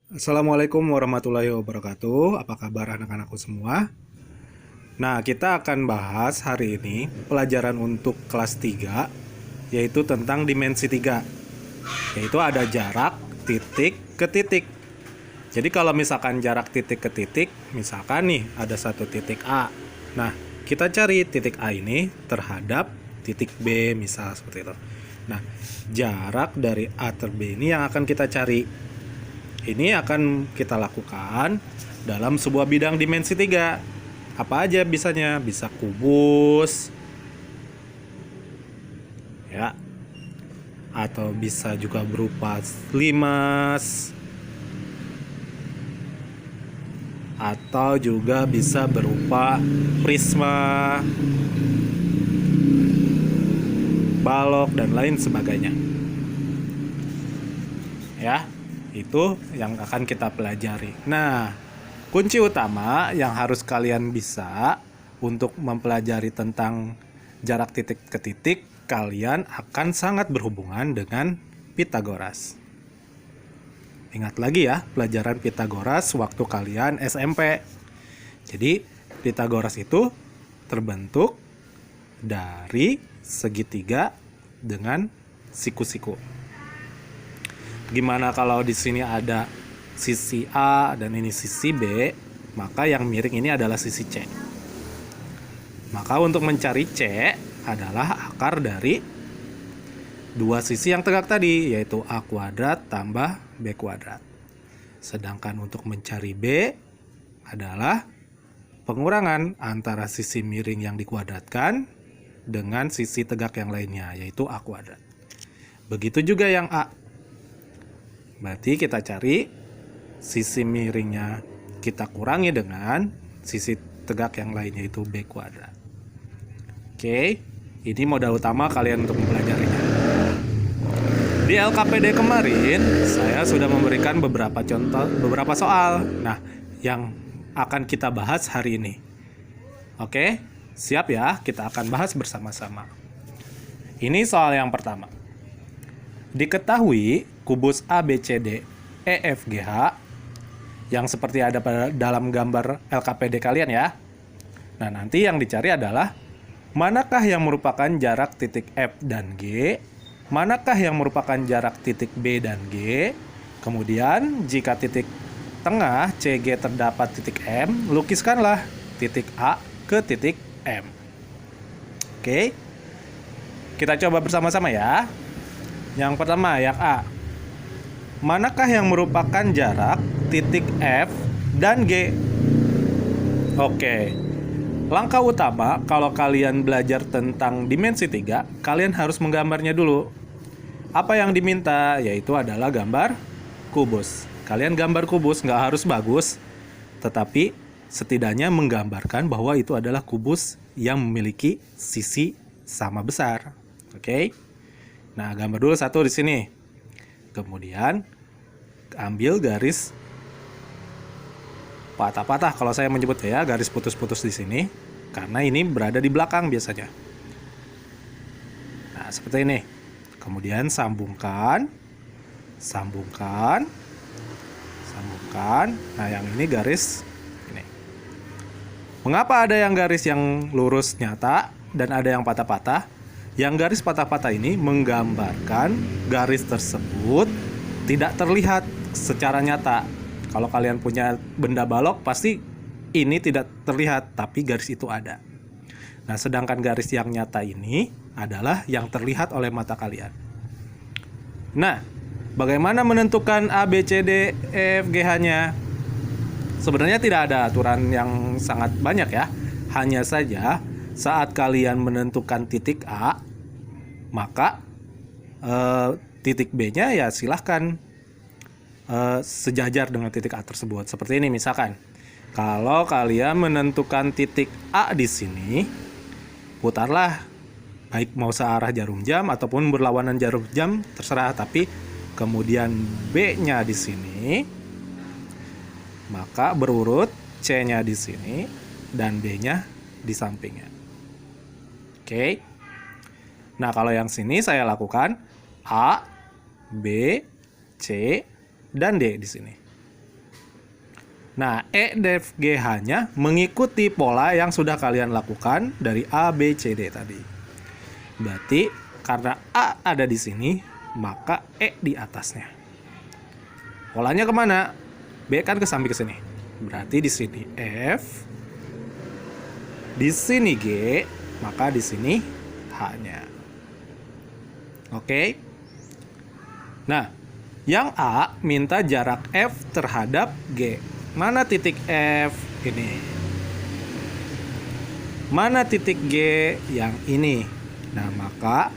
Assalamualaikum warahmatullahi wabarakatuh. Apa kabar anak-anakku semua? Nah, kita akan bahas hari ini pelajaran untuk kelas 3, yaitu tentang dimensi 3. Yaitu ada jarak titik ke titik. Jadi kalau misalkan jarak titik ke titik, misalkan nih ada satu titik A. Nah, kita cari titik A ini terhadap titik B, misal seperti itu. Nah, jarak dari A ter B ini yang akan kita cari. Ini akan kita lakukan dalam sebuah bidang dimensi 3. Apa aja bisanya? Bisa kubus, ya, atau bisa juga berupa limas, atau juga bisa berupa prisma, balok, dan lain sebagainya. Ya, itu yang akan kita pelajari. Nah, kunci utama yang harus kalian bisa untuk mempelajari tentang jarak titik ke titik, kalian akan sangat berhubungan dengan Pitagoras. Ingat lagi ya, pelajaran Pitagoras waktu kalian SMP. Jadi, Pitagoras itu terbentuk dari segitiga dengan siku-siku. Gimana kalau di sini ada sisi A dan ini sisi B, maka yang miring ini adalah sisi C. Maka untuk mencari C adalah akar dari dua sisi yang tegak tadi, yaitu A kuadrat tambah B kuadrat. Sedangkan untuk mencari B adalah pengurangan antara sisi miring yang dikuadratkan dengan sisi tegak yang lainnya, yaitu A kuadrat. Begitu juga yang A. Berarti kita cari sisi miringnya, kita kurangi dengan sisi tegak yang lain, yaitu B kuadrat. Oke, ini modal utama kalian untuk mempelajarinya. Di LKPD kemarin, saya sudah memberikan beberapa soal. Nah, yang akan kita bahas hari ini. Oke, siap ya? Kita akan bahas bersama-sama. Ini soal yang pertama. Diketahui kubus ABCD EFGH yang seperti ada pada dalam gambar LKPD kalian ya. Nah, nanti yang dicari adalah manakah yang merupakan jarak titik F dan G, manakah yang merupakan jarak titik B dan G. Kemudian jika titik tengah CG terdapat titik M, lukiskanlah titik A ke titik M. Oke. Kita coba bersama-sama ya. Yang pertama, yang A. Manakah yang merupakan jarak titik F dan G? Oke. Langkah utama kalau kalian belajar tentang dimensi 3, kalian harus menggambarnya dulu. Apa yang diminta? Yaitu adalah gambar kubus. Kalian gambar kubus, nggak harus bagus, tetapi setidaknya menggambarkan bahwa itu adalah kubus yang memiliki sisi sama besar. Oke? Nah, gambar dulu satu di sini. Kemudian ambil garis patah-patah kalau saya menyebut ya, garis putus-putus di sini karena ini berada di belakang biasanya. Nah, seperti ini. Kemudian sambungkan. Nah, yang ini garis ini. Mengapa ada yang garis yang lurus nyata dan ada yang patah-patah? Yang garis patah-patah ini menggambarkan garis tersebut tidak terlihat secara nyata. Kalau kalian punya benda balok, pasti ini tidak terlihat, tapi garis itu ada. Nah, sedangkan garis yang nyata ini adalah yang terlihat oleh mata kalian. Nah, bagaimana menentukan A, B, C, D, E, F, G-nya? Sebenarnya tidak ada aturan yang sangat banyak ya. Hanya saja saat kalian menentukan titik A, maka titik B-nya ya silahkan sejajar dengan titik A tersebut. Seperti ini misalkan. Kalau kalian menentukan titik A di sini, putarlah baik mau searah jarum jam ataupun berlawanan jarum jam, terserah, tapi kemudian B-nya di sini, maka berurut C-nya di sini dan D-nya di sampingnya. Oke. Nah, kalau yang sini saya lakukan A, B, C, dan D di sini. Nah, EFGH-nya mengikuti pola yang sudah kalian lakukan dari A, B, C, D tadi. Berarti karena A ada di sini, maka E di atasnya. Polanya kemana? B kan ke samping ke sini. Berarti di sini F, di sini G, maka di sini H-nya. Oke. Nah, yang A minta jarak F terhadap G. Mana titik F? Ini. Mana titik G? Yang ini. Nah, maka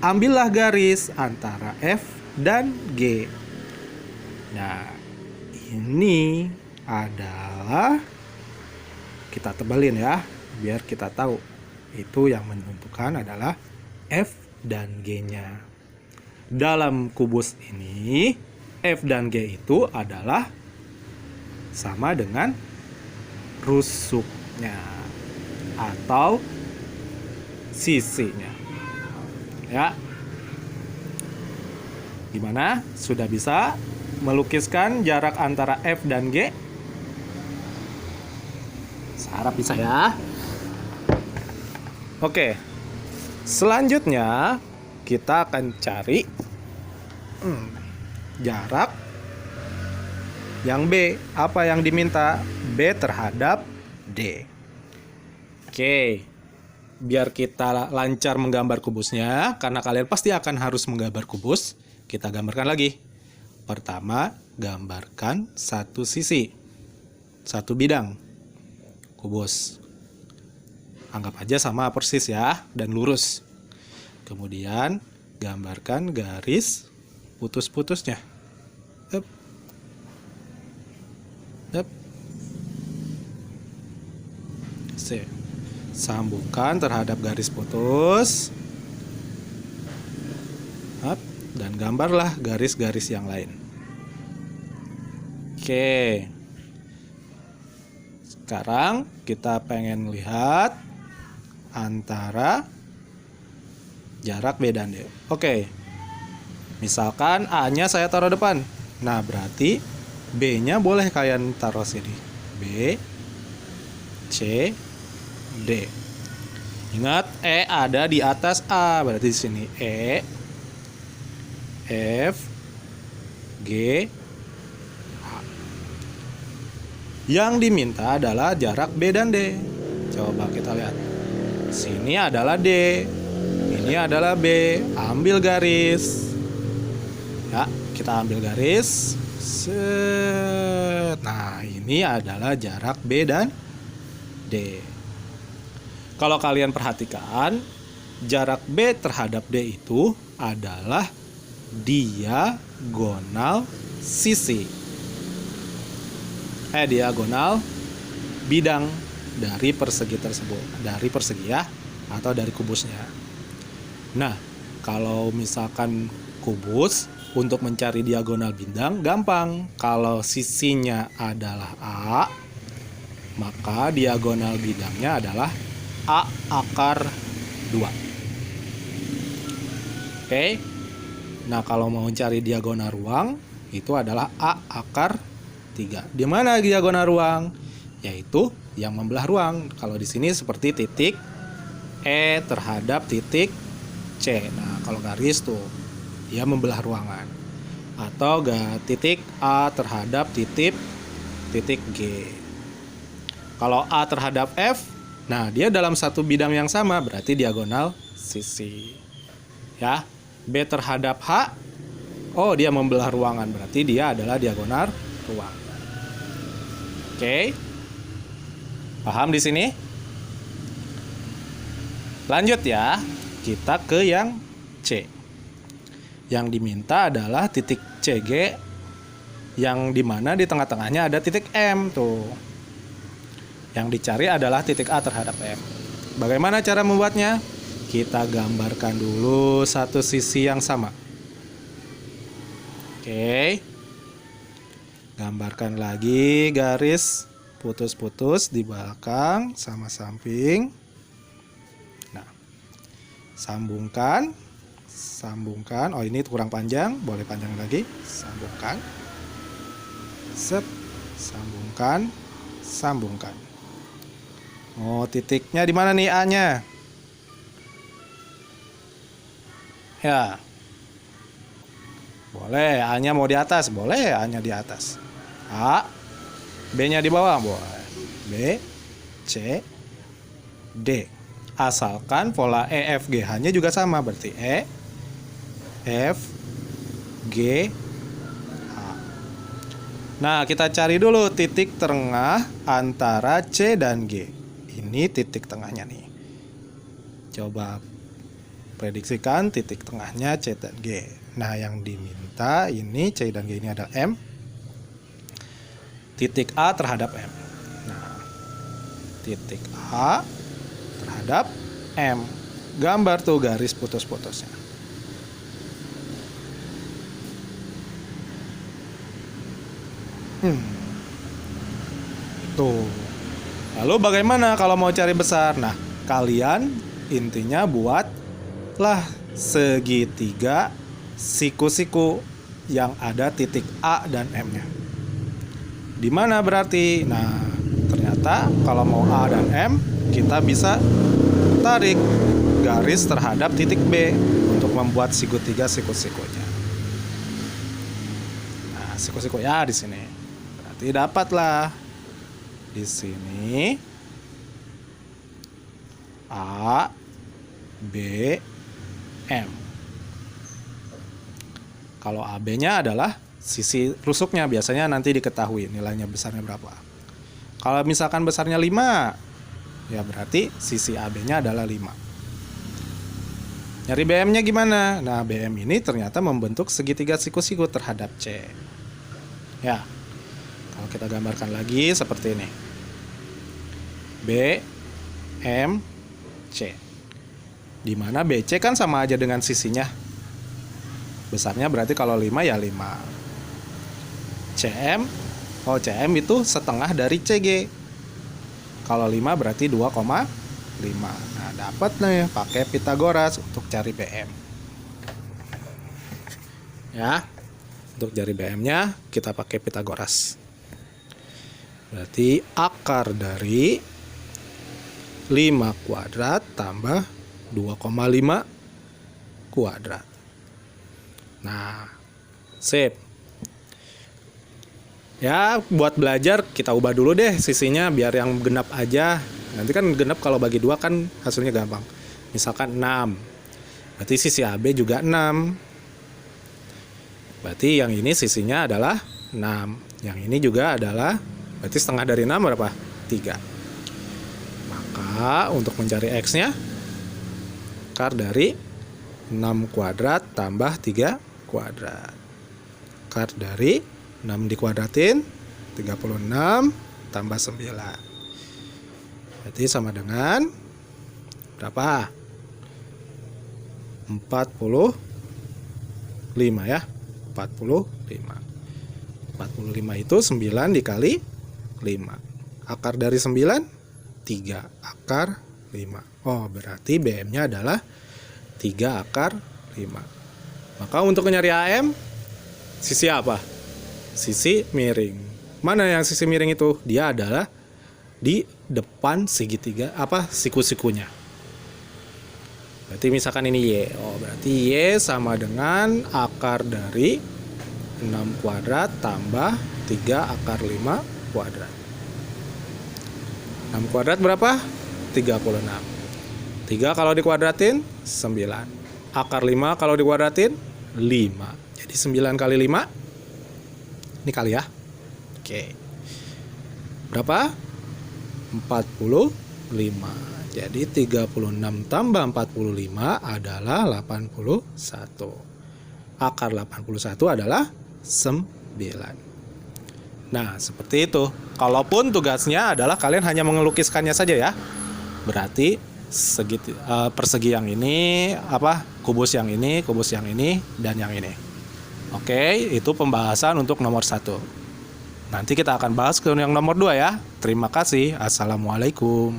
ambillah garis antara F dan G. Nah, ini adalah, kita tebalin ya, biar kita tahu itu yang menentukan adalah F dan G-nya. Dalam kubus ini, F dan G itu adalah sama dengan rusuknya atau sisinya. Ya. Gimana? Sudah bisa melukiskan jarak antara F dan G? Harap bisa ya. Oke. Selanjutnya kita akan cari jarak yang B. Apa yang diminta? B terhadap D. Oke. Biar kita lancar menggambar kubusnya, karena kalian pasti akan harus menggambar kubus, kita gambarkan lagi. Pertama, gambarkan satu sisi, satu bidang kubus. Anggap aja sama persis ya, dan lurus. Kemudian, gambarkan garis putus-putusnya. Up. Up. Sambungkan terhadap garis putus. Up. Dan gambarlah garis-garis yang lain. Oke. Sekarang kita pengen lihat antara jarak B dan D. Oke. Misalkan A-nya saya taruh depan. Nah, berarti B-nya boleh kalian taruh sini. B, C, D. Ingat, E ada di atas A. Berarti di sini E, F, G, H. Yang diminta adalah jarak B dan D. Coba kita lihat. Sini adalah D. Ini adalah B. Ambil garis. Ya, kita ambil garis. Set. Nah, ini adalah jarak B dan D. Kalau kalian perhatikan, jarak B terhadap D itu adalah diagonal sisi. Diagonal bidang dari persegi tersebut. Dari persegi ya, atau dari kubusnya. Nah, kalau misalkan kubus, untuk mencari diagonal bidang gampang. Kalau sisinya adalah A, maka diagonal bidangnya adalah A akar 2. Oke. Nah, kalau mau cari diagonal ruang, itu adalah A akar 3. Di mana diagonal ruang? Yaitu yang membelah ruang. Kalau di sini seperti titik E terhadap titik C. Nah, kalau garis tuh, dia membelah ruangan. Atau titik A terhadap titik G. Kalau A terhadap F, nah dia dalam satu bidang yang sama, berarti diagonal sisi. Ya, B terhadap H, oh dia membelah ruangan, berarti dia adalah diagonal ruang. Oke, paham di sini? Lanjut ya, kita ke yang C. Yang diminta adalah titik CG, yang dimana di tengah-tengahnya ada titik M tuh. Yang dicari adalah titik A terhadap M. Bagaimana cara membuatnya? Kita gambarkan dulu satu sisi yang sama. Oke. Gambarkan lagi garis putus-putus di belakang sama samping. Nah, sambungkan. Oh, ini kurang panjang, boleh panjang lagi. Sambungkan. Set. Sambungkan, sambungkan. Oh, titiknya di mana nih A-nya? Ya. Boleh, A-nya mau di atas, boleh A-nya di atas. A, B-nya di bawah, boleh. B, C, D. Asalkan pola EFGH-nya juga sama, berarti E, F, G, H. Nah, kita cari dulu titik tengah antara C dan G. Ini titik tengahnya nih. Coba prediksikan titik tengahnya C dan G. Nah, yang diminta ini C dan G ini adalah M. Titik A terhadap M. Nah, titik A terhadap M. Gambar tuh garis putus-putusnya. Tuh. Lalu bagaimana kalau mau cari besar? Nah, kalian intinya buatlah segitiga siku-siku yang ada titik A dan M-nya. Di mana berarti? Nah, ternyata kalau mau A dan M, kita bisa tarik garis terhadap titik B untuk membuat segitiga siku-sikunya. Nah, siku-siku ya di sini. Berarti dapatlah di sini A, B, M. Kalau AB-nya adalah sisi rusuknya, biasanya nanti diketahui nilainya besarnya berapa. Kalau misalkan besarnya 5, ya berarti sisi AB-nya adalah 5. Nyari BM-nya gimana? Nah, BM ini ternyata membentuk segitiga siku-siku terhadap C. Ya, kalau kita gambarkan lagi seperti ini. B, M, C. Di mana BC kan sama aja dengan sisinya. Besarnya berarti kalau 5 ya 5. CM, CM itu setengah dari CG. Kalau 5 berarti 2,5. Nah, dapat nih pakai Pitagoras untuk cari BM. Ya. Untuk cari BM-nya kita pakai Pitagoras. Berarti akar dari 5 kuadrat tambah 2,5 kuadrat. Nah, sip. Ya, buat belajar kita ubah dulu deh sisinya biar yang genap aja. Nanti kan genap kalau bagi 2 kan hasilnya gampang. Misalkan 6. Berarti sisi AB juga 6. Berarti yang ini sisinya adalah 6. Yang ini juga adalah, berarti setengah dari 6 berapa? 3. Maka untuk mencari X-nya, akar dari 6 kuadrat tambah 3 kuadrat. Akar dari 6 dikuadratin, 36 tambah 9. Berarti sama dengan berapa? 45 ya. 45. 45 itu 9 dikali 5. Akar dari 9 3 akar 5. Oh, berarti BM-nya adalah 3 akar 5. Maka untuk nyari AM, sisi apa? Sisi miring. Mana yang sisi miring itu? Dia adalah di depan segitiga siku-sikunya. Berarti misalkan ini Y. Oh, berarti Y sama dengan akar dari 6 kuadrat tambah 3 akar 5 kuadrat. 6 kuadrat berapa? 36. 3 kalau dikuadratin 9. Akar 5 kalau dikuadratin 5. Jadi 9 kali 5. Ini kali ya. Oke. Berapa? 45. Jadi 36 tambah 45 adalah 81. Akar 81 adalah 9. Nah, seperti itu. Kalaupun tugasnya adalah kalian hanya mengelukiskannya saja ya. Berarti persegi yang ini, kubus yang ini, dan yang ini. Oke, itu pembahasan untuk nomor 1. Nanti kita akan bahas ke yang nomor 2 ya. Terima kasih. Assalamualaikum.